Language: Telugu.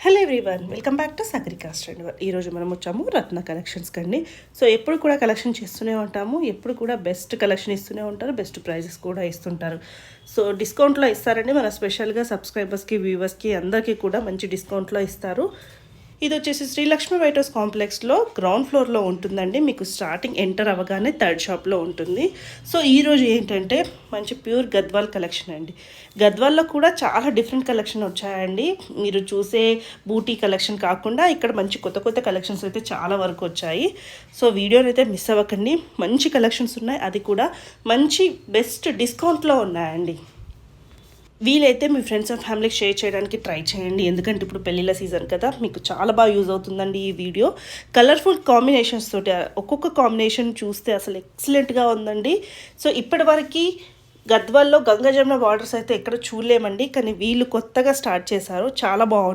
Hello everyone, welcome back to Sagarika style. ఈరోజు మనం వచ్చాము రత్న కలెక్షన్స్ కండి. సో ఎప్పుడు కూడా కలెక్షన్ చేస్తూనే ఉంటాము, ఎప్పుడు కూడా బెస్ట్ కలెక్షన్ ఇస్తూనే ఉంటారు, బెస్ట్ ప్రైజెస్ కూడా ఇస్తుంటారు. సో డిస్కౌంట్లో ఇస్తారండి మన స్పెషల్గా సబ్స్క్రైబర్స్కి, వ్యూవర్స్కి అందరికీ కూడా మంచి డిస్కౌంట్లో ఇస్తారు. ఇది వచ్చేసి శ్రీలక్ష్మి వైటర్స్ కాంప్లెక్స్లో గ్రౌండ్ ఫ్లోర్లో ఉంటుందండి. మీకు స్టార్టింగ్ ఎంటర్ అవ్వగానే థర్డ్ షాప్లో ఉంటుంది. సో ఈరోజు ఏంటంటే మంచి ప్యూర్ గద్వాల్ కలెక్షన్ అండి. గద్వాల్లో కూడా చాలా డిఫరెంట్ కలెక్షన్ వచ్చాయండి. మీరు చూసే బూటీ కలెక్షన్ కాకుండా ఇక్కడ మంచి కొత్త కొత్త కలెక్షన్స్ అయితే చాలా వరకు వచ్చాయి. సో వీడియోని అయితే మిస్ అవ్వకండి. మంచి కలెక్షన్స్ ఉన్నాయి, అది కూడా మంచి బెస్ట్ డిస్కౌంట్లో ఉన్నాయండి. వీలైతే మీ ఫ్రెండ్స్ అండ్ ఫ్యామిలీకి షేర్ చేయడానికి ట్రై చేయండి, ఎందుకంటే ఇప్పుడు పెళ్ళిళ్ళ సీజన్ కదా, మీకు చాలా బాగా యూజ్ అవుతుందండి ఈ వీడియో. కలర్ఫుల్ కాంబినేషన్స్ తోటి ఒక్కొక్క కాంబినేషన్ చూస్తే అసలు ఎక్సలెంట్గా ఉందండి. సో ఇప్పటివరకు గద్వాల్లో గంగా జమున బార్డర్స్ అయితే ఎక్కడ చూడలేమండి, కానీ వీళ్ళు కొత్తగా స్టార్ట్ చేశారు, చాలా బాగుంది.